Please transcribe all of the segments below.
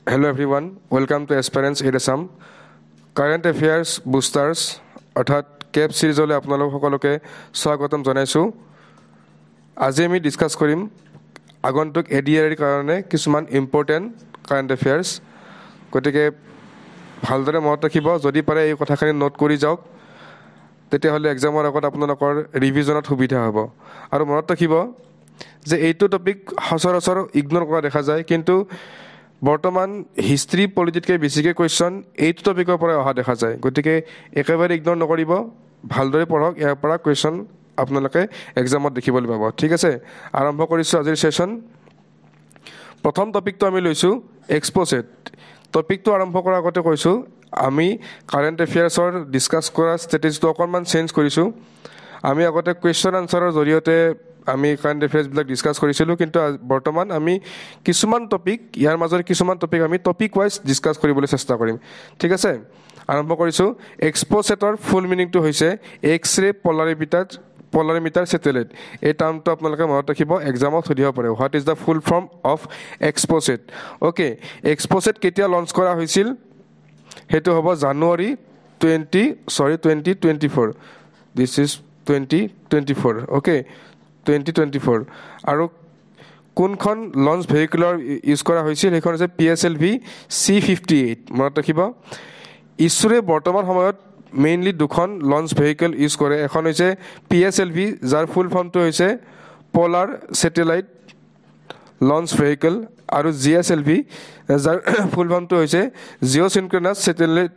Hello everyone, welcome to Aspirants Edesam. Current Affairs Boosters অৰ্থাৎ Cape সিৰিজলৈ আপোনালোক সকলোকে স্বাগতম জনাইছো। আজি আমি ডিসকাস কৰিম আগন্তুক এডিআৰ কাৰণে কিছুমান ইম্পৰ্টেন্ট কাৰেণ্ট এফেয়াৰ্স। গতিকে ভালদৰে মনত ৰাখিব, যদি পাৰে এই কথাখিনি নোট কৰি যাওক, তেতিয়াহ'লে এক্সামৰ আগত আপোনালোকৰ ৰিভিজনত সুবিধা হ'ব। আৰু মনত ৰাখিব যে এইটো টপিক সচৰাচৰ ইগনোৰ কৰা দেখা যায়, কিন্তু বৰ্তমান হিষ্ট্ৰী পলিটিতকৈ বেছিকৈ কুৱেশ্যন এইটো টপিকৰ পৰা অহা দেখা যায়। গতিকে একেবাৰে ইগনোৰ নকৰিব, ভালদৰে পঢ়ক, ইয়াৰ পৰা কুৱেশ্যন আপোনালোকে এক্সামত দেখিবলৈ পাব। ঠিক আছে, আৰম্ভ কৰিছোঁ আজিৰ ছেশ্যন। প্ৰথম টপিকটো আমি লৈছোঁ এক্সপ'ছেট। টপিকটো আৰম্ভ কৰাৰ আগতে কৈছোঁ আমি কাৰেণ্ট এফেয়াৰ্ছৰ ডিছকাছ কৰা ষ্ট্ৰেটেজিটো অকণমান চেঞ্জ কৰিছোঁ। আমি আগতে কুৱেশ্যন আনচাৰৰ জৰিয়তে আমি কাৰেণ্ট এফেয়াৰ্ছবিলাক ডিছকাছ কৰিছিলোঁ, কিন্তু বৰ্তমান আমি কিছুমান টপিক, ইয়াৰ মাজৰ কিছুমান টপিক আমি টপিক ৱাইজ ডিছকাছ কৰিবলৈ চেষ্টা কৰিম। ঠিক আছে, আৰম্ভ কৰিছোঁ। এক্সপ'ছেটৰ ফুল মিনিংটো হৈছে এক্স-ৰে পলাৰিমিটাৰ ছেটেলাইট। এই টাৰ্মটো আপোনালোকে মনত ৰাখিব, এক্সামত সুধিব পাৰে, what is the full form of XPoSat. Okay, XPoSat কেতিয়া লঞ্চ কৰা হৈছিল? সেইটো হ'ব জানুৱাৰী 2024। This is 2024। অ'কে, 2024। আৰু কোনখন লঞ্চ ভেহিকুলাৰ ইউজ কৰা হৈছিল? সেইখন হৈছে PSLV C58। মনত ৰাখিব, ইছৰোৱে বৰ্তমান সময়ত মেইনলি দুখন লঞ্চ ভেহিকেল ইউজ কৰে। এখন হৈছে PSLV, যাৰ ফুল ফৰ্মটো হৈছে পলাৰ ছেটেলাইট লঞ্চ ভেহিকেল, আৰু GSLV, যাৰ ফুল ফৰ্মটো হৈছে জিঅ'চিনক্ৰনাছ ছেটেলাইট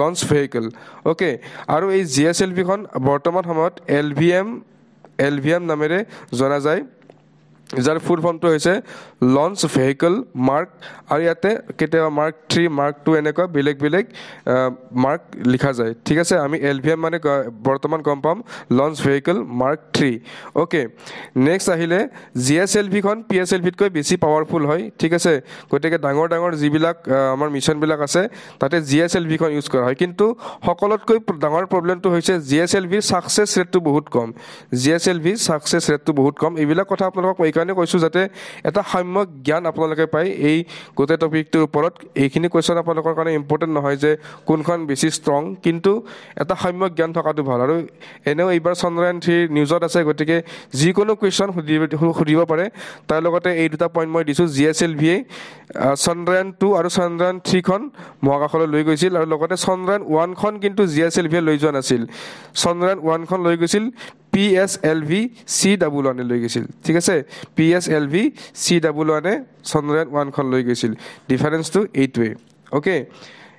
লঞ্চ ভেহিকেল। অ'কে, আৰু এই GSLVখন বৰ্তমান সময়ত LVM নামেৰে জনা যায়, যাৰ ফুল ফৰ্মটো হৈছে লঞ্চ ভেহিকেল মাৰ্ক, আৰু ইয়াতে কেতিয়াবা মাৰ্ক 3, মাৰ্ক 2 এনেকুৱা বেলেগ বেলেগ মাৰ্ক লিখা যায়। ঠিক আছে, আমি LVM মানে বৰ্তমান গম পাম launch vehicle mark 3। Okay, next আহিলে GSLVখন PSLVতকৈ বেছি পাৱাৰফুল হয়। ঠিক আছে, গতিকে ডাঙৰ ডাঙৰ যিবিলাক আমাৰ মিছনবিলাক আছে তাতে GSLVখন ইউজ কৰা হয়, কিন্তু সকলোতকৈ ডাঙৰ প্ৰব্লেমটো হৈছে GSLVৰ ছাকচেছ ৰেটটো বহুত কম। এইবিলাক কথা আপোনালোকক এইকাৰণে কৈছোঁ যাতে এটা সম্যক জ্ঞান আপোনালোকে পায় এই গোটেই টপিকটোৰ ওপৰত। এইখিনি কুৱেশ্যন আপোনালোকৰ কাৰণে ইম্পৰ্টেণ্ট নহয় যে কোনখন বেছি ষ্ট্ৰং, কিন্তু এটা সম্যক জ্ঞান থকাটো ভাল। আৰু এনেও এইবাৰ চন্দ্ৰয়ান 3 নিউজত আছে, গতিকে যিকোনো কুৱেশ্যন সুধিব পাৰে। তাৰ লগতে এই দুটা পইণ্ট মই দিছোঁ, GSLVয়ে চন্দ্ৰয়ান 2 আৰু চন্দ্ৰয়ান 3খন মহাকাশলৈ লৈ গৈছিল, আৰু লগতে চন্দ্ৰয়ান 1খন কিন্তু GSLVয়ে লৈ যোৱা নাছিল। চন্দ্ৰয়ান 1খন লৈ গৈছিল PSLV C11 লৈ গৈছিল। ঠিক আছে, PSLV C11 চন্দ্ৰয়ান 1খন লৈ গৈছিল। ডিফাৰেঞ্চটো এইটোৱে। অ'কে,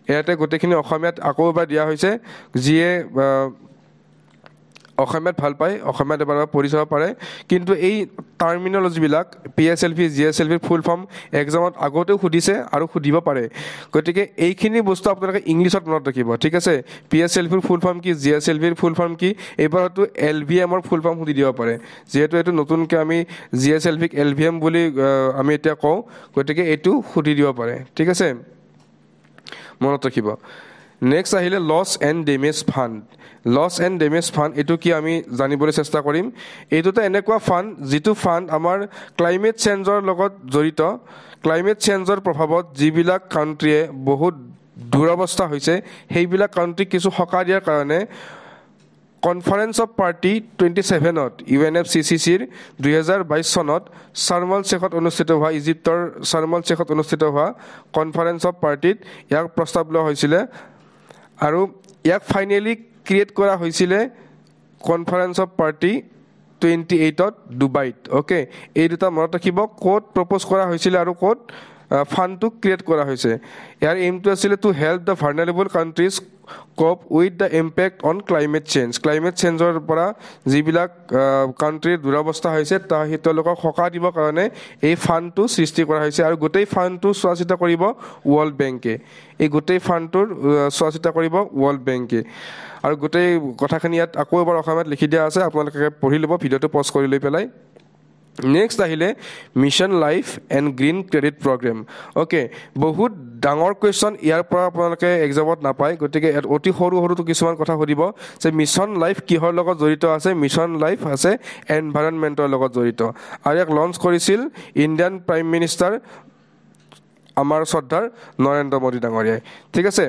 ইয়াতে গোটেইখিনি অসমীয়াত আকৌ এবাৰ দিয়া হৈছে, যিয়ে অসমীয়াত ভাল পায় অসমীয়াত এবাৰ পঢ়ি চাব পাৰে। কিন্তু এই টাৰ্মিনলজিবিলাক PSLV GSLVৰ ফুল ফৰ্ম এক্সামত আগতেও সুধিছে আৰু সুধিব পাৰে, গতিকে এইখিনি বস্তু আপোনালোকে ইংলিছত মনত ৰাখিব। ঠিক আছে, PSLVৰ ফুল ফৰ্ম কি, GSLVৰ ফুল ফৰ্ম কি, এইবাৰ হয়তো LVMৰ ফুল ফৰ্ম সুধি দিব পাৰে, যিহেতু এইটো নতুনকৈ আমি GSLVক LVM বুলি আমি এতিয়া কওঁ, গতিকে এইটো সুধি দিব পাৰে। ঠিক আছে, মনত ৰাখিব। নেক্সট আহিলে loss and damage fund. Loss and damage fund এইটো কি আমি জানিবলৈ চেষ্টা কৰিম। এইটোতো এনেকুৱা ফাণ্ড যিটো ফাণ্ড আমাৰ ক্লাইমেট চেঞ্জৰ লগত জড়িত। ক্লাইমেট চেঞ্জৰ প্ৰভাৱত যিবিলাক কাণ্ট্ৰিয়ে বহুত দুৰৱস্থা হৈছে, সেইবিলাক কাণ্ট্ৰিক কিছু সকাহ দিয়াৰ কাৰণে কনফাৰেন্স অফ পাৰ্টি 27ত UNFCCCৰ 2022 চনত ইজিপ্তৰ চাৰ্মল শ্বেখত অনুষ্ঠিত হোৱা কনফাৰেন্স অফ পাৰ্টিত ইয়াক প্ৰস্তাৱ লোৱা হৈছিলে, আৰু ইয়াক ফাইনেলি ক্ৰিয়েট কৰা হৈছিলে কনফাৰেন্স অফ পাৰ্টি 28ত ডুবাইত। অ'কে, এই দুটা মনত ৰাখিব, ক'ত প্ৰপ'জ কৰা হৈছিলে আৰু ক'ত ফাণ্ডটো ক্ৰিয়েট কৰা হৈছে। ইয়াৰ এইমটো আছিলে to help the vulnerable countries cope with the impact on climate change. Climate চেঞ্জৰ পৰা যিবিলাক কাণ্ট্ৰিৰ দুৰৱস্থা হৈছে তেওঁলোকক সকাহ দিবৰ কাৰণে এই ফাণ্ডটো সৃষ্টি কৰা হৈছে, আৰু গোটেই ফাণ্ডটো চোৱা চিতা কৰিব ৱৰ্ল্ড বেংকে। আৰু গোটেই কথাখিনি ইয়াত আকৌ এবাৰ অসমীয়াত লিখি দিয়া আছে, আপোনালোকে পঢ়ি ল'ব, ভিডিঅ'টো পজ কৰি লৈ পেলাই। নেক্সট আহিলে mission life and green credit programme. Okay, বহুত ডাঙৰ কুৱেশ্যন ইয়াৰ পৰা আপোনালোকে এক্সামত নাপায়, গতিকে ইয়াত অতি সৰুটো কিছুমান কথা সুধিব যে মিছন লাইফ কিহৰ লগত জড়িত আছে। মিছন লাইফ আছে এনভাইৰনমেণ্টৰ লগত জড়িত, আৰু ইয়াক লঞ্চ কৰিছিল ইণ্ডিয়ান প্ৰাইম মিনিষ্টাৰ আমাৰ শ্ৰদ্ধাৰ নৰেন্দ্ৰ মোদী ডাঙৰীয়াই ঠিক আছে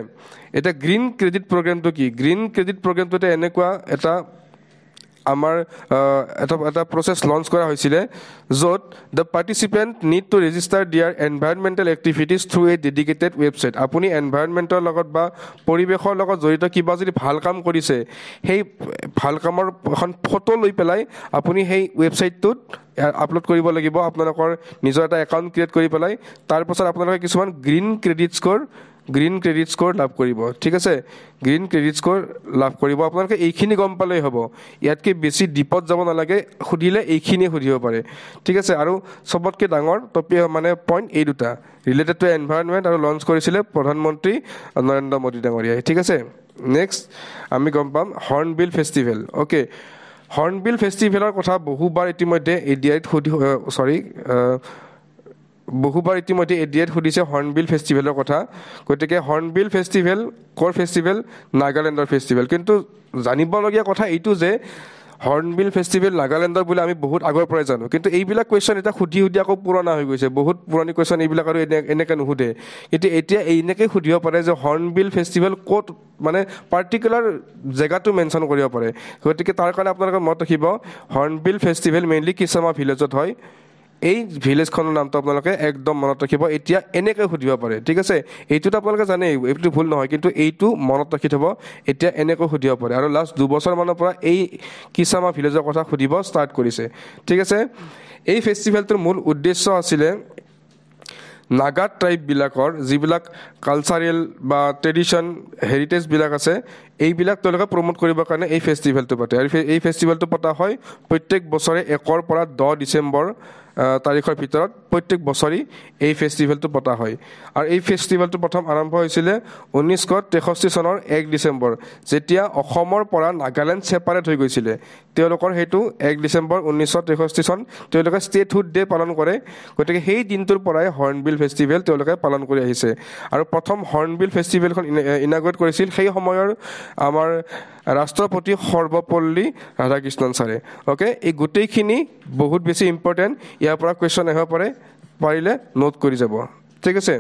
এটা গ্ৰীণ ক্ৰেডিট প্ৰগ্ৰেমটো কি গ্ৰীণ ক্ৰেডিট প্ৰগ্ৰেমটোতে এনেকুৱা এটা আমাৰ এটা প্ৰচেছ লঞ্চ কৰা হৈছিলে য'ত the participant need to register their environmental activities through a dedicated website আপুনি এনভাইৰনমেণ্টৰ লগত বা পৰিৱেশৰ লগত জড়িত কিবা যদি ভাল কাম কৰিছে সেই ভাল কামৰ এখন ফটো লৈ পেলাই আপুনি সেই ৱেবছাইটটোত আপলোড কৰিব লাগিব আপোনালোকৰ নিজৰ এটা একাউণ্ট ক্ৰিয়েট কৰি পেলাই তাৰপাছত আপোনালোকে কিছুমান গ্ৰীণ ক্ৰেডিট স্ক'ৰ লাভ কৰিব ঠিক আছে গ্ৰীণ ক্ৰেডিট স্ক'ৰ লাভ কৰিব আপোনালোকে এইখিনি গম পালেই হ'ব ইয়াতকৈ বেছি ডিপত যাব নালাগে সুধিলে এইখিনিয়ে সুধিব পাৰে ঠিক আছে আৰু চবতকৈ ডাঙৰ টপিক মানে পইণ্ট এই দুটা ৰিলেটেড টু এনভাইৰনমেণ্ট আৰু লঞ্চ কৰিছিলে প্ৰধানমন্ত্ৰী নৰেন্দ্ৰ মোদী ডাঙৰীয়াই ঠিক আছে নেক্সট আমি গম পাম হৰ্ণবিল ফেষ্টিভেল অ'কে হৰ্ণবিল ফেষ্টিভেলৰ কথা বহুবাৰ ইতিমধ্যে বহুবাৰ ইতিমধ্যে এডিয়াত সুধিছে হৰ্ণবিল ফেষ্টিভেলৰ কথা গতিকে হৰ্ণবিল ফেষ্টিভেল ক'ৰ ফেষ্টিভেল নাগালেণ্ডৰ ফেষ্টিভেল কিন্তু জানিবলগীয়া কথা এইটো যে হৰ্ণবিল ফেষ্টিভেল নাগালেণ্ডৰ বুলি আমি বহুত আগৰ পৰাই জানো কিন্তু এইবিলাক কুৱেশ্যন এতিয়া সুধি আকৌ পুৰণা হৈ গৈছে বহুত পুৰণি কুৱেশ্যন এইবিলাক আৰু এনেকৈ নুসুধে কিন্তু এতিয়া এনেকৈ সুধিব পাৰে যে হৰ্ণবিল ফেষ্টিভেল ক'ত মানে পাৰ্টিকুলাৰ জেগাটো মেনশ্যন কৰিব পাৰে গতিকে তাৰ কাৰণে আপোনালোকে মনত ৰাখিব হৰ্ণবিল ফেষ্টিভেল মেইনলি কিছামা ভিলেজত হয় এই ভিলেজখনৰ নামটো আপোনালোকে একদম মনত ৰাখিব এতিয়া এনেকৈ সুধিব পাৰে ঠিক আছে এইটোতো আপোনালোকে জানেই এইটো ভুল নহয় কিন্তু এইটো মনত ৰাখি থ'ব এতিয়া এনেকৈ সুধিব পাৰে আৰু লাষ্ট 2 বছৰমানৰ পৰা এই কিছামা ভিলেজৰ কথা সুধিব ষ্টাৰ্ট কৰিছে ঠিক আছে এই ফেষ্টিভেলটোৰ মূল উদ্দেশ্য আছিলে নাগা ট্ৰাইববিলাকৰ যিবিলাক কালচাৰেল বা ট্ৰেডিশ্যন হেৰিটেজবিলাক আছে এইবিলাক তেওঁলোকে প্ৰমোট কৰিবৰ কাৰণে এই ফেষ্টিভেলটো পাতে আৰু এই ফেষ্টিভেলটো পতা হয় প্ৰত্যেক বছৰে 1 পৰা 10 ডিচেম্বৰ তাৰিখৰ ভিতৰত প্ৰত্যেক বছৰেই এই ফেষ্টিভেলটো পতা হয় আৰু এই ফেষ্টিভেলটো প্ৰথম আৰম্ভ হৈছিলে 1963 চনৰ 1 ডিচেম্বৰ যেতিয়া অসমৰ পৰা নাগালেণ্ড ছেপাৰেট হৈ গৈছিলে তেওঁলোকৰ সেইটো 1 ডিচেম্বৰ 1963 চন তেওঁলোকে ষ্টেটহুড ডে পালন কৰে গতিকে সেই দিনটোৰ পৰাই হৰ্ণবিল ফেষ্টিভেল তেওঁলোকে পালন কৰি আহিছে আৰু প্ৰথম হৰ্ণবিল ফেষ্টিভেলখন ইনাগুৰেট কৰিছিল সেই সময়ৰ আমাৰ ৰাষ্ট্ৰপতি সৰ্বপল্লী ৰাধাকৃষ্ণন ছাৰে অ'কে এই গোটেইখিনি বহুত বেছি ইম্পৰ্টেণ্ট ইয়াৰ পৰা কুৱেশ্যন আহিব পাৰে পাৰিলে নোট কৰি যাব ঠিক আছে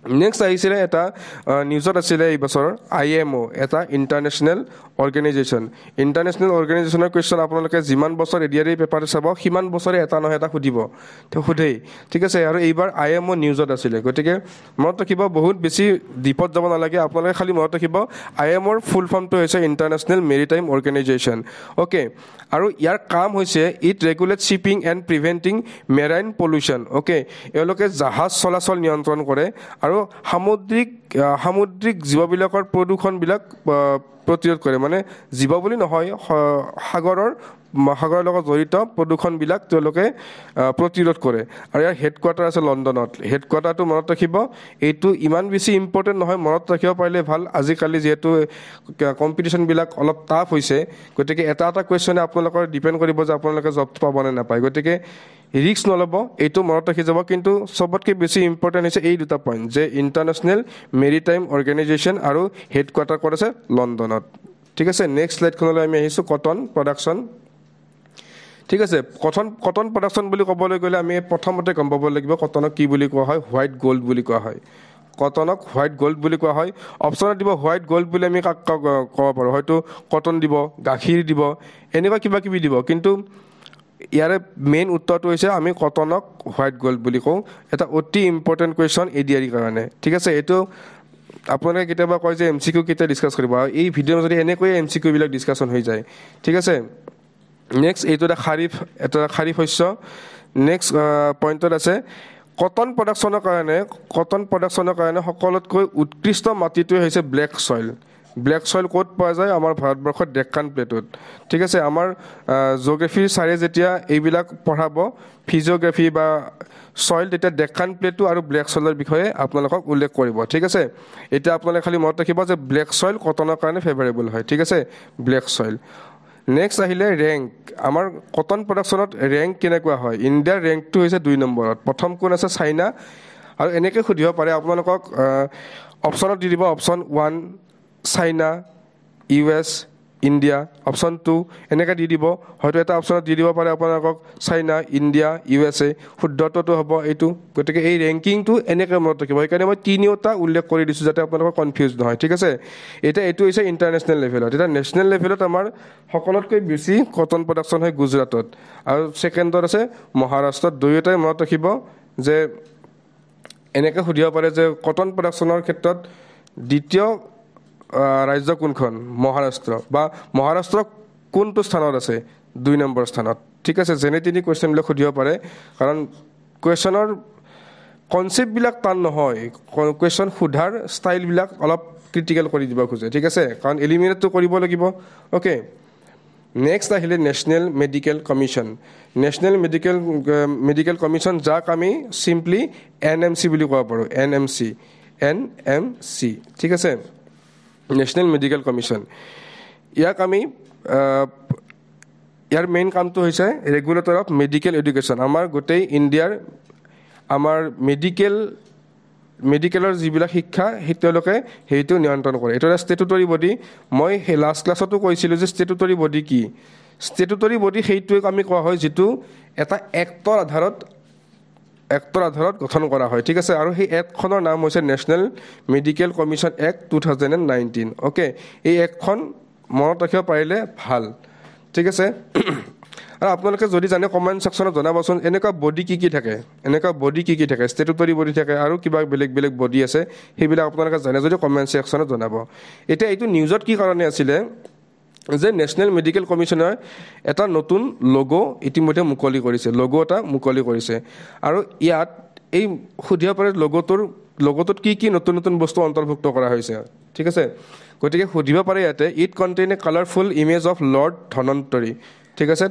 নেক্সট আহিছিলে এটা নিউজত আছিলে এই বছৰ IMO এটা ইণ্টাৰনেশ্যনেল অৰ্গেনাইজেশ্যনৰ কুৱেশ্যন আপোনালোকে যিমান বছৰ এডিআৰই পেপাৰ চাব সিমান বছৰে এটা নহয় এটা সোধেই ঠিক আছে আৰু এইবাৰ IMO নিউজত আছিলে গতিকে মনত ৰাখিব বহুত বেছি ডিপত যাব নালাগে আপোনালোকে খালি মনত ৰাখিব IMOৰ ফুল ফৰ্মটো হৈছে ইণ্টাৰনেশ্যনেল মেৰিটাইম অৰ্গেনাইজেশ্যন অ'কে আৰু ইয়াৰ কাম হৈছে it regulate shipping and preventing marine pollution okay এওঁলোকে জাহাজ চলাচল নিয়ন্ত্ৰণ কৰে আৰু সামুদ্ৰিক জীৱবিলাকৰ প্ৰদূষণবিলাক প্ৰতিৰোধ কৰে মানে জীৱ বুলি নহয় সাগৰৰ লগত জড়িত প্ৰদূষণবিলাক তেওঁলোকে প্ৰতিৰোধ কৰে আৰু ইয়াৰ হেডকোৱাৰ্টাৰ আছে লণ্ডনত হেডকোৱাৰ্টাৰটো মনত ৰাখিব এইটো ইমান বেছি ইম্পৰ্টেণ্ট নহয় মনত ৰাখিব পাৰিলে ভাল আজিকালি যিহেতু কম্পিটিশ্যনবিলাক অলপ টাফ হৈছে গতিকে এটা কুৱেশ্যনে আপোনালোকৰ ডিপেণ্ড কৰিব যে আপোনালোকে জবটো পাব নে নাপায় গতিকে ৰিস্ক নল'ব এইটো মনত ৰাখি যাব কিন্তু চবতকৈ বেছি ইম্পৰ্টেণ্ট হৈছে এই দুটা পইণ্ট যে ইণ্টাৰনেশ্যনেল মেৰিটাইম অৰ্গেনাইজেশ্যন আৰু হেডকোৱাৰ্টাৰ ক'ত আছে লণ্ডনত ঠিক আছে নেক্সট শ্লাইডখনলৈ আমি আহিছোঁ কটন প্ৰডাকশ্যন ঠিক আছে কটন প্ৰডাকশ্যন বুলি ক'বলৈ গ'লে আমি প্ৰথমতে গম পাব লাগিব কটনক কি বুলি কোৱা হয় হোৱাইট গ'ল্ড বুলি কোৱা হয় কটনক হোৱাইট গ'ল্ড বুলি কোৱা হয় অপশ্যনত দিব হোৱাইট গ'ল্ড বুলি আমি কাক ক'ব পাৰোঁ হয়তো কটন দিব গাখীৰ দিব এনেকুৱা কিবা কিবি দিব কিন্তু ইয়াৰে মেইন উত্তৰটো হৈছে আমি কটনক হোৱাইট গ'ল্ড বুলি কওঁ এটা অতি ইম্পৰ্টেণ্ট কুৱেশ্যন এডিআৰিৰ কাৰণে ঠিক আছে এইটো আপোনালোকে কেতিয়াবা কয় যে MCQ কেতিয়া ডিছকাছ কৰিব আৰু এই ভিডিঅ'ৰ যদি এনেকৈয়ে MCQ বিলাক ডিছকাশ্যন হৈ যায় ঠিক আছে নেক্সট এইটো এটা খাৰিফ শস্য নেক্সট পইণ্টত আছে কটন প্ৰডাকশ্যনৰ কাৰণে সকলোতকৈ উৎকৃষ্ট মাটিটোৱে হৈছে ব্লেক চইল ক'ত পোৱা যায় আমাৰ ভাৰতবৰ্ষৰ ডেক্কান প্লেটত ঠিক আছে আমাৰ জিঅ'গ্ৰাফিৰ ছাৰে যেতিয়া এইবিলাক পঢ়াব ফিজিঅ'গ্ৰাফি বা চইল তেতিয়া ডেক্কান প্লেটটো আৰু ব্লেক চইলৰ বিষয়ে আপোনালোকক উল্লেখ কৰিব ঠিক আছে এতিয়া আপোনালোকে খালি মনত ৰাখিব যে ব্লেক চইল কটনৰ কাৰণে ফেভাৰেবল হয় ঠিক আছে ব্লেক চইল নেক্সট আহিলে ৰেংক আমাৰ কটন প্ৰডাকশ্যনত ৰেংক কেনেকুৱা হয় ইণ্ডিয়াৰ ৰেংকটো হৈছে 2 নম্বৰত প্ৰথম কোন আছে চাইনা আৰু এনেকৈ সুধিব পাৰে আপোনালোকক অপশ্যনত দি দিব option 1 China US India, option 2 এনেকৈ দি দিব। হয়তো এটা অপশ্যনত দি দিব পাৰে আপোনালোকক চাইনা, ইণ্ডিয়া, USA, শুদ্ধটোতো হ'ব এইটো। গতিকে এই ৰেংকিংটো এনেকৈ মনত ৰাখিব। সেইকাৰণে মই তিনিওটা উল্লেখ কৰি দিছোঁ যাতে আপোনালোকৰ কনফিউজ নহয়, ঠিক আছে। এতিয়া এইটো হৈছে ইণ্টাৰনেশ্যনেল লেভেলত। এতিয়া নেশ্যনেল লেভেলত আমাৰ সকলোতকৈ বেছি কটন প্ৰডাকশ্যন হয় গুজৰাটত, আৰু ছেকেণ্ডত আছে মহাৰাষ্ট্ৰত। দুয়োটাই মনত ৰাখিব যে এনেকৈ সুধিব পাৰে যে কটন প্ৰডাকশ্যনৰ ক্ষেত্ৰত দ্বিতীয় ৰাজ্য কোনখন? মহাৰাষ্ট্ৰ। বা মহাৰাষ্ট্ৰ কোনটো স্থানত আছে? 2 নম্বৰ স্থানত, ঠিক আছে। যেনে তিনি কুৱেশ্যনবিলাক সুধিব পাৰে, কাৰণ কুৱেশ্যনৰ কনচেপ্টবিলাক টান নহয়, কুৱেশ্যন সোধাৰ ষ্টাইলবিলাক অলপ ক্ৰিটিকেল কৰি দিব খোজে, ঠিক আছে, কাৰণ এলিমিনেটটো কৰিব লাগিব। অ'কে, নেক্সট আহিলে national medical commission. National medical commission, যাক আমি চিম্পলি NMC বুলি ক'ব পাৰোঁ। NMC, ঠিক আছে, নেশ্যনেল মেডিকেল কমিশ্যন। ইয়াক আমি ইয়াৰ মেইন কামটো হৈছে ৰেগুলেটৰ অফ মেডিকেল এডুকেশ্যন। আমাৰ গোটেই ইণ্ডিয়াৰ আমাৰ মেডিকেলৰ যিবিলাক শিক্ষা সেই তেওঁলোকে সেইটো নিয়ন্ত্ৰণ কৰে। এইটো এটা ষ্টেটুটৰী বডি। মই সেই লাষ্ট ক্লাছতো কৈছিলোঁ যে ষ্টেটুটৰী বডি কি। ষ্টেটুটৰী বডি সেইটোৱে আমি কোৱা হয় যিটো এটা এক্টৰ আধাৰত গঠন কৰা হয়, ঠিক আছে। আৰু সেই এক্টখনৰ নাম হৈছে national medical commission act 2019। Okay, এই এক্টখন মনত ৰাখিব পাৰিলে ভাল, ঠিক আছে। আৰু আপোনালোকে যদি জানে কমেণ্ট ছেকশ্যনত জনাবচোন, এনেকুৱা বডি কি কি থাকে। ষ্টেটুটৰী বডি থাকে আৰু কিবা বেলেগ বেলেগ বডি আছে, সেইবিলাক আপোনালোকে জানে যদি কমেণ্ট ছেকশ্যনত জনাব। এতিয়া এইটো নিউজত কি কাৰণে আছিলে যে নেশ্যনেল মেডিকেল কমিশ্যনৰ এটা নতুন লগো ইতিমধ্যে মুকলি কৰিছে। আৰু ইয়াত এই সুধিব পাৰে লগোটোত কি নতুন বস্তু অন্তৰ্ভুক্ত কৰা হৈছে, ঠিক আছে। গতিকে সুধিব পাৰে ইয়াতে, it contain a colourful image of lord Dhanvantari, ঠিক আছে।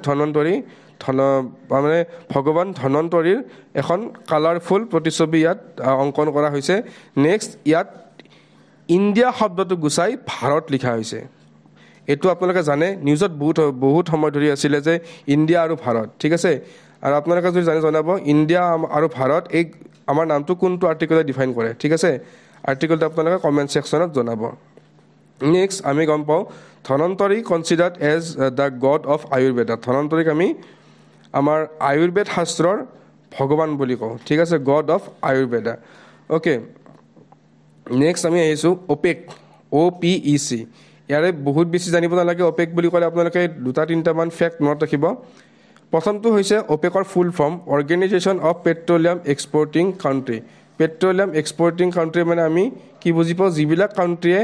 মানে ভগৱান ধনন্তৰীৰ এখন কালাৰফুল প্ৰতিচ্ছবি ইয়াত অংকন কৰা হৈছে। নেক্সট, ইয়াত ইণ্ডিয়া শব্দটো গুচাই ভাৰত লিখা হৈছে। এইটো আপোনালোকে জানে, নিউজত বহুত সময় ধৰি আছিলে যে ইণ্ডিয়া আৰু ভাৰত, ঠিক আছে। আৰু আপোনালোকে যদি জানে জনাব, ইণ্ডিয়া আৰু ভাৰত এই আমাৰ নামটো কোনটো আৰ্টিকলে ডিফাইন কৰে, ঠিক আছে। আৰ্টিকলটো আপোনালোকে কমেণ্ট ছেকশ্যনত জনাব। নেক্সট আমি গম পাওঁ Dhanvantari considered as the god of Ayurveda. ধনন্তৰীক আমি আমাৰ আয়ুৰ্বেদ শাস্ত্ৰৰ ভগৱান বুলি কওঁ, ঠিক আছে, god of Ayurveda. Okay, next আমি আহিছোঁ OPEC, OPEC। ইয়াৰে বহুত বেছি জানিব নালাগে। OPEC বুলি ক'লে আপোনালোকে 2-3টামান ফেক্ট মনত ৰাখিব। প্ৰথমটো হৈছে OPECৰ full form organisation of petroleum exporting country. Petroleum exporting country মানে আমি কি বুজি পাওঁ? যিবিলাক কাণ্ট্ৰিয়ে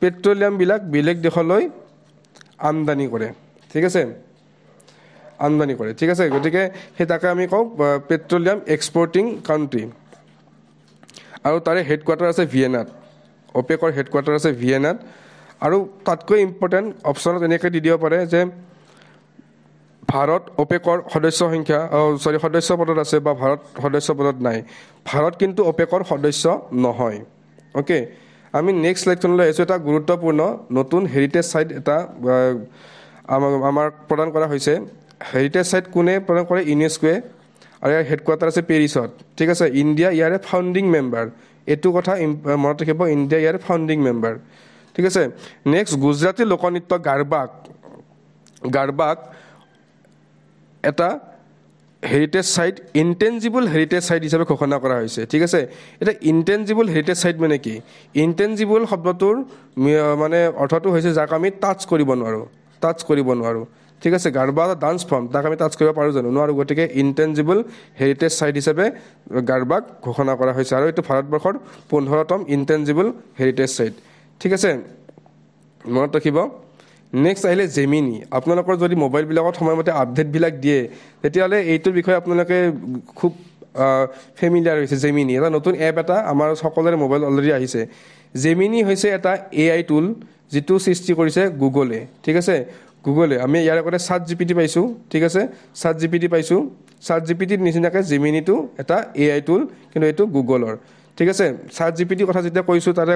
পেট্ৰলিয়ামবিলাক বেলেগ দেশলৈ আমদানি কৰে, ঠিক আছে, গতিকে সেই তাকে আমি কওঁ পেট্ৰলিয়াম এক্সপৰ্টিং কাণ্ট্ৰি। আৰু তাৰে হেডকোৱাৰ্টাৰ আছে ভিয়েনাত। OPECৰ হেডকোৱাৰ্টাৰ আছে ভিয়েনাত। আৰু তাতকৈ ইম্পৰ্টেণ্ট অপশ্যনত এনেকৈ দি দিব পাৰে যে ভাৰত OPECৰ সদস্য পদত আছে বা ভাৰত সদস্য পদত নাই। ভাৰত কিন্তু OPECৰ সদস্য নহয়। অ'কে, আমি নেক্সট শ্লাইডখনলৈ আহিছোঁ। এটা গুৰুত্বপূৰ্ণ নতুন হেৰিটেজ ছাইট এটা আমাৰ প্ৰদান কৰা হৈছে। হেৰিটেজ ছাইট কোনে প্ৰদান কৰে? ইউনেস্কোৱে। আৰু ইয়াৰ হেডকোৱাৰ্টাৰ আছে পেৰিছত, ঠিক আছে। ইণ্ডিয়া ইয়াৰে ফাউণ্ডিং মেম্বাৰ। এইটো কথা মনত ৰাখিব, ইণ্ডিয়া ইয়াৰে ফাউণ্ডিং মেম্বাৰ, ঠিক আছে। নেক্সট, গুজৰাটী লোকনৃত্য গাৰবাক এটা হেৰিটেজ ছাইট, ইনটেঞ্জিবল হেৰিটেজ ছাইট হিচাপে ঘোষণা কৰা হৈছে, ঠিক আছে। এতিয়া ইনটেঞ্জিবল হেৰিটেজ ছাইট মানে কি? ইনটেঞ্জিবল শব্দটোৰ মানে অৰ্থটো হৈছে যাক আমি টাচ কৰিব নোৱাৰোঁ, ঠিক আছে। গাৰবা এটা ডান্স ফৰ্ম, তাক আমি টাচ কৰিব পাৰোঁ জানো? নোৱাৰোঁ। গতিকে ইনটেঞ্জিবল হেৰিটেজ ছাইট হিচাপে গাৰবাক ঘোষণা কৰা হৈছে। আৰু এইটো ভাৰতবৰ্ষৰ 15তম ইনটেঞ্জিবল হেৰিটেজ ছাইট, ঠিক আছে, মনত ৰাখিব। নেক্সট আহিলে জেমিনি। আপোনালোকৰ যদি মোবাইলবিলাকত সময়মতে আপডেটবিলাক দিয়ে তেতিয়াহ'লে এইটোৰ বিষয়ে আপোনালোকে খুব ফেমিলিয়াৰ হৈছে। জেমিনি এটা নতুন এপ, এটা আমাৰ সকলোৰে মোবাইল অলৰেডি আহিছে। জেমিনি হৈছে এটা AI টুল যিটো সৃষ্টি কৰিছে গুগলে, ঠিক আছে। আমি ইয়াৰ আগতে ChatGPT পাইছোঁ, ঠিক আছে, ChatGPTৰ নিচিনাকৈ জেমিনিটো এটা AI টুল, কিন্তু এইটো গুগলৰ, ঠিক আছে। ChatGPT কথা যেতিয়া কৈছোঁ তাৰে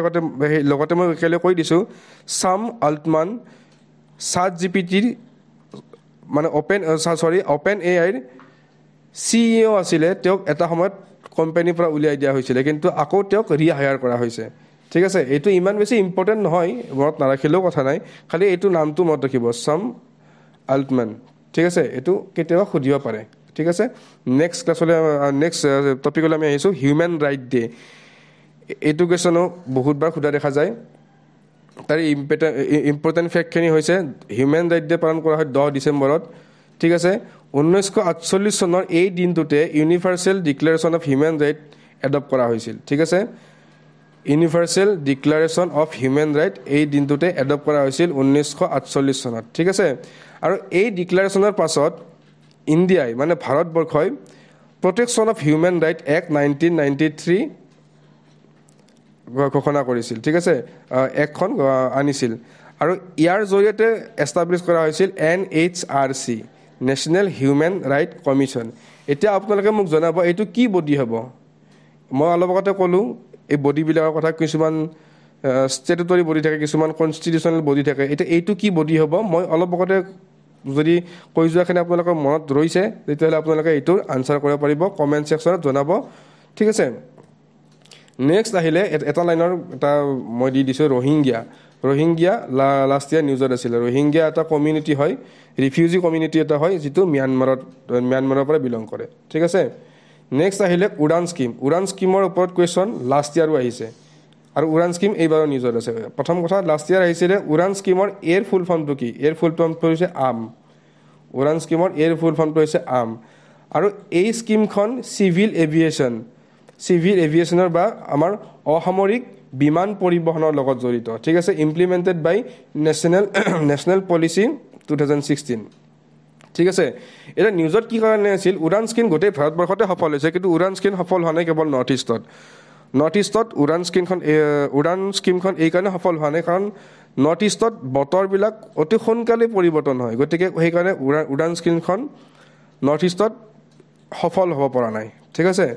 লগতে মই একেলগে কৈ দিছোঁ, ছাম অল্টমান ChatGPTৰ মানে অপেন AIৰ CEO আছিলে। তেওঁক এটা সময়ত কোম্পানীৰ পৰা উলিয়াই দিয়া হৈছিলে, কিন্তু আকৌ তেওঁক ৰিহায়াৰ কৰা হৈছে, ঠিক আছে এইটো ইমান বেছি ইম্পৰ্টেণ্ট নহয় মনত নাৰাখিলেও কথা নাই খালি এইটো নামটো মনত ৰাখিব সাম আল্টমেন ঠিক আছে এইটো কেতিয়াবা সুধিব পাৰে ঠিক আছে নেক্সট ক্লাছলৈ নেক্সট টপিকলৈ আমি আহিছোঁ হিউমেন ৰাইট ডে এইটো কুৱেশ্যনো বহুতবাৰ সোধা দেখা যায় তাৰ ইম্পৰ্টেণ্ট ফেক্টখিনি হৈছে হিউমেন ৰাইট ডে পালন কৰা হয় 10 ডিচেম্বৰত ঠিক আছে 1948 চনৰ এই দিনটোতে universal declaration of human right adopt কৰা হৈছিল ঠিক আছে universal declaration of human right এই দিনটোতে এডপ্ট কৰা হৈছিল 1948 চনত ঠিক আছে আৰু এই ডিক্লেৰেশ্যনৰ পাছত ইণ্ডিয়াই মানে ভাৰতবৰ্ষই protection of human right act 1993 ঘোষণা কৰিছিল ঠিক আছে একখন আনিছিল আৰু ইয়াৰ জৰিয়তে এষ্টাব্লিছ কৰা হৈছিল NHRC national human right commission এতিয়া আপোনালোকে মোক জনাব এইটো কি বডি হ'ব মই অলপ আগতে ক'লোঁ এই বডিবিলাকৰ কথা কিছুমান ষ্টেটুটৰী বডি থাকে কিছুমান কনষ্টিটিউচনেল বডি থাকে এতিয়া এইটো কি বডি হ'ব মই অলপ আগতে যদি কৈ যোৱাখিনি আপোনালোকৰ মনত ৰৈছে তেতিয়াহ'লে আপোনালোকে এইটোৰ আনচাৰ কৰিব পাৰিব কমেণ্ট ছেকশ্যনত জনাব ঠিক আছে নেক্সট আহিলে এটা লাইনৰ এটা মই দি দিছোঁ ৰোহিংগীয়া লাষ্ট ইয়াৰ নিউজত আছিলে ৰোহিংগীয়া এটা কমিউনিটি হয় ৰিফিউজি কমিউনিটি এটা হয় যিটো ম্যানমাৰৰ পৰা বিলং কৰে ঠিক আছে নেক্সট আহিলে উড়ান স্কিমৰ ওপৰত কুৱেশ্যন লাষ্ট ইয়াৰো আহিছে আৰু উড়ান স্কিম এইবাৰৰ নিউজত আছে প্ৰথম কথা লাষ্ট ইয়াৰ আহিছিলে উড়ান স্কিমৰ এৰ ফুল ফৰ্মটো কি এৰ ফুল ফৰ্মটো হৈছে উড়ান স্কিমৰ এৰ ফুল ফৰ্মটো হৈছে আৰু এই স্কিমখন চিভিল এভিয়েশ্যনৰ বা আমাৰ অসামৰিক বিমান পৰিবহণৰ লগত জড়িত ঠিক আছে ইমপ্লিমেণ্টেড বাই নেশ্যনেল পলিচি 2016 ঠিক আছে এটা নিউজত কি কাৰণে আছিল উড়ান স্কিম গোটেই ভাৰতবৰ্ষতে সফল হৈছে কিন্তু উড়ান স্কিম সফল হোৱা নাই কেৱল নৰ্থ ইষ্টত উড়ান স্কিমখন এই কাৰণে সফল হোৱা নাই কাৰণ নৰ্থ ইষ্টত বতৰবিলাক অতি সোনকালে পৰিৱৰ্তন হয় গতিকে সেইকাৰণে উড়ান স্কিমখন নৰ্থ ইষ্টত সফল হ'ব পৰা নাই ঠিক আছে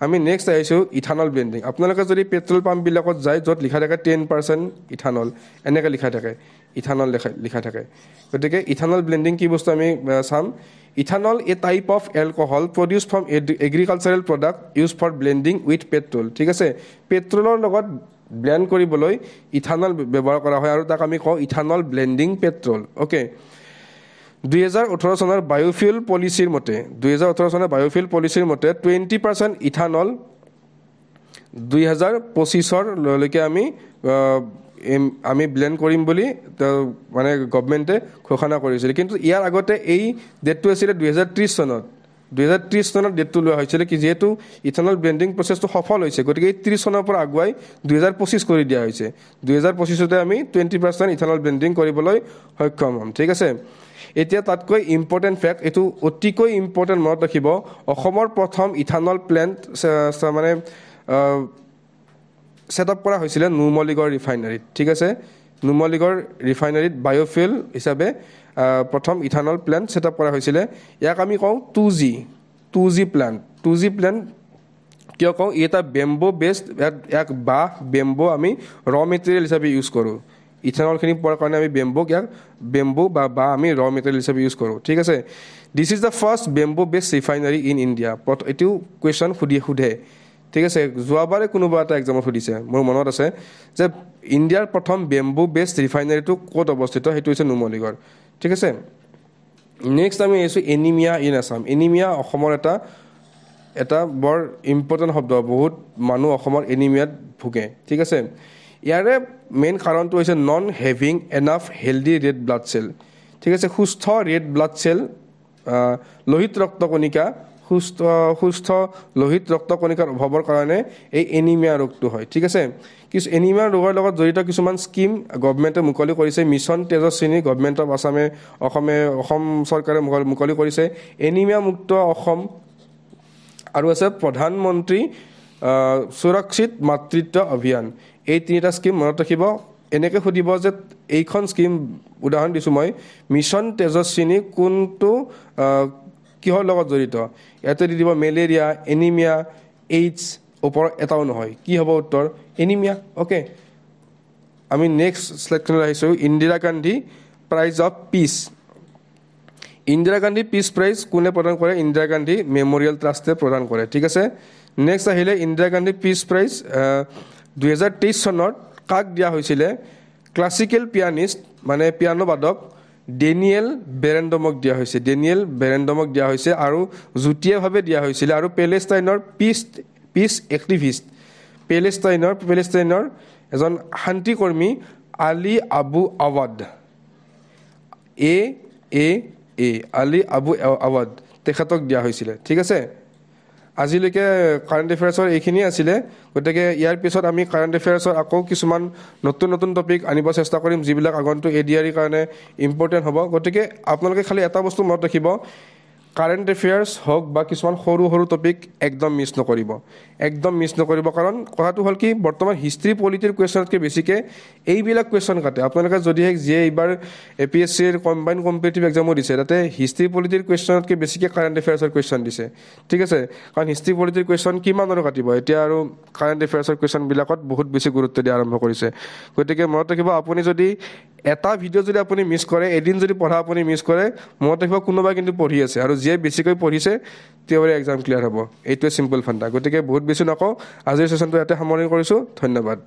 আমি নেক্সট আহিছোঁ ইথানল ব্লেণ্ডিং আপোনালোকে যদি পেট্ৰল পাম্পবিলাকত যায় য'ত লিখা থাকে 10% ইথানল এনেকৈ লিখা থাকে গতিকে ইথানল ব্লেণ্ডিং কি বস্তু আমি চাম ethanol a type of alcohol produce from agricultural product use for blending with petrol ঠিক আছে পেট্ৰলৰ লগত ব্লেণ্ড কৰিবলৈ ইথানল ব্যৱহাৰ কৰা হয় আৰু তাক আমি কওঁ ইথানল ব্লেণ্ডিং পেট্ৰল অ'কে 2018 চনৰ বায়োফিউল পলিচিৰ মতে 20% ইথানল 2025লৈকে আমি ব্লেণ্ড কৰিম বুলি মানে গভৰ্ণমেণ্টে ঘোষণা কৰিছিল কিন্তু ইয়াৰ আগতে এই ডেটটো আছিলে 2030 চনত ডেটটো লোৱা হৈছিলে কি যিহেতু ইথানল ব্লেণ্ডিং প্ৰচেছটো সফল হৈছে গতিকে 30 চনৰ পৰা আগুৱাই 2025 কৰি দিয়া হৈছে 2025তে আমি 20% ইথানল ব্লেণ্ডিং কৰিবলৈ সক্ষম হ'ম ঠিক আছে এতিয়া তাতকৈ ইম্পৰ্টেণ্ট ফেক্ট এইটো অতিকৈ ইম্পৰ্টেণ্ট মনত ৰাখিব অসমৰ প্ৰথম ইথানল প্লেণ্ট মানে ছেটআপ কৰা হৈছিলে নুমলীগড় ৰিফাইনাৰীত ঠিক আছে নুমলীগড় ৰিফাইনাৰীত বায়োফিউল হিচাপে প্ৰথম ইথানল প্লেণ্ট ছেটআপ কৰা হৈছিলে ইয়াক আমি কওঁ 2G প্লেণ্ট কিয় কওঁ ই এটা বেম্বো বেছড ইয়াক বেম্বো আমি ৰ মেটেৰিয়েল হিচাপে ইউজ কৰোঁ ইথানলখিনি পোৱাৰ কাৰণে আমি বেম্বো বা আমি ৰ মেটেৰিয়েল হিচাপে ইউজ কৰোঁ ঠিক আছে this is the first bamboo based refinery in India এইটো কুৱেশ্যন সোধে ঠিক আছে যোৱাবাৰে কোনোবা এটা এক্সামত সুধিছে মোৰ মনত আছে যে ইণ্ডিয়াৰ প্ৰথম বেম্বো বেছড ৰিফাইনাৰীটো ক'ত অৱস্থিত সেইটো হৈছে নুমলীগড় ঠিক আছে নেক্সট আমি আহিছোঁ এনিমিয়া ইন আছাম এনিমিয়া অসমৰ এটা বৰ ইম্পৰ্টেণ্ট শব্দ বহুত মানুহ অসমৰ এনিমিয়াত ভোগে ঠিক আছে ইয়াৰে মেইন কাৰণটো হৈছে not having enough healthy red blood cell ঠিক আছে সুস্থ ৰেড ব্লাড চেল লোহিত ৰক্তকণিকা সুস্থ লোহিত ৰক্তকণিকাৰ অভাৱৰ কাৰণে এই এনিমিয়া ৰোগটো হয় ঠিক আছে এনিমিয়া ৰোগৰ লগত জড়িত কিছুমান স্কিম গভৰ্ণমেণ্টে মুকলি কৰিছে mission Tejaswini government of Assam চৰকাৰে মুকলি কৰিছে এনিমিয়া মুক্ত অসম আৰু আছে প্ৰধানমন্ত্ৰী সুৰক্ষিত মাতৃত্ব অভিযান এই তিনিটা স্কিম মনত ৰাখিব এনেকৈ সুধিব যে এইখন স্কিম উদাহৰণ দিছোঁ মই মিছন তেজস্বিনী কোনটো কিহৰ লগত জড়িত ইয়াতে দি দিব মেলেৰিয়া এনিমিয়া এইডছ ওপৰত এটাও নহয় কি হ'ব উত্তৰ এনিমিয়া অ'কে আমি নেক্সট শ্লেডখনত আহিছোঁ Indira Gandhi prize of peace Indira Gandhi peace prize কোনে প্ৰদান কৰে ইন্দিৰা গান্ধী মেমৰিয়েল ট্ৰাষ্টে প্ৰদান কৰে ঠিক আছে নেক্সট আহিলে ইন্দিৰা গান্ধী পিচ প্ৰাইজ 2023 চনত কাক দিয়া হৈছিলে ক্লাছিকেল পিয়ানিষ্ট মানে পিয়ানো বাদক ডেনিয়েল বেৰেণ্ডমক দিয়া হৈছে দিয়া হৈছে আৰু যুটীয়াভাৱে দিয়া হৈছিলে আৰু পেলেষ্টাইনৰ পিছ এক্টিভিষ্ট পেলেষ্টাইনৰ এজন শান্তিকৰ্মী আলী আবু আৱাদ আলী আবু আৱাদ তেখেতক দিয়া হৈছিলে ঠিক আছে আজিলৈকে কাৰেণ্ট এফেয়াৰ্ছৰ এইখিনিয়ে আছিলে গতিকে ইয়াৰ পিছত আমি কাৰেণ্ট এফেয়াৰ্ছৰ আকৌ কিছুমান নতুন টপিক আনিব চেষ্টা কৰিম যিবিলাক আগন্তুক এডিআৰিৰ কাৰণে ইম্পৰ্টেণ্ট হ'ব গতিকে আপোনালোকে খালি এটা বস্তু মনত ৰাখিব কাৰেণ্ট এফেয়াৰ্ছ হওক বা কিছুমান সৰু টপিক একদম মিছ নকৰিব কাৰণ কথাটো হ'ল কি বৰ্তমান হিষ্ট্ৰী পলিটিৰ কুৱেশ্যনতকৈ বেছিকৈ এইবিলাক কুৱেশ্যন কাটে আপোনালোকে যদিহে যিয়ে এইবাৰ APSCৰ কম্বাইন কম্পিটিটিভ এক্সামো দিছে তাতে হিষ্ট্ৰী পলিটিৰ কুৱেশ্যনতকৈ বেছিকৈ কাৰেণ্ট এফেয়াৰ্ছৰ কুৱেশ্যন দিছে ঠিক আছে কাৰণ হিষ্ট্ৰী পলিটিৰ কুৱেশ্যন কিমান আৰু কাটিব এতিয়া আৰু কাৰেণ্ট এফেয়াৰ্ছৰ কুৱেশ্যনবিলাকত বহুত বেছি গুৰুত্ব দিয়া আৰম্ভ কৰিছে গতিকে মনত ৰাখিব আপুনি যদি এটা ভিডিঅ' যদি আপুনি মিছ কৰে এদিন যদি পঢ়া আপুনি মিছ কৰে মনত ৰাখিব কোনোবাই কিন্তু পঢ়ি আছে আৰু যিয়ে বেছিকৈ পঢ়িছে তেওঁৰে এক্সাম ক্লিয়াৰ হ'ব এইটোৱে চিম্পল ফাণ্ডা গতিকে বহুত বেছি নকওঁ আজিৰ ছেশ্যনটো ইয়াতে সামৰণি কৰিছোঁ ধন্যবাদ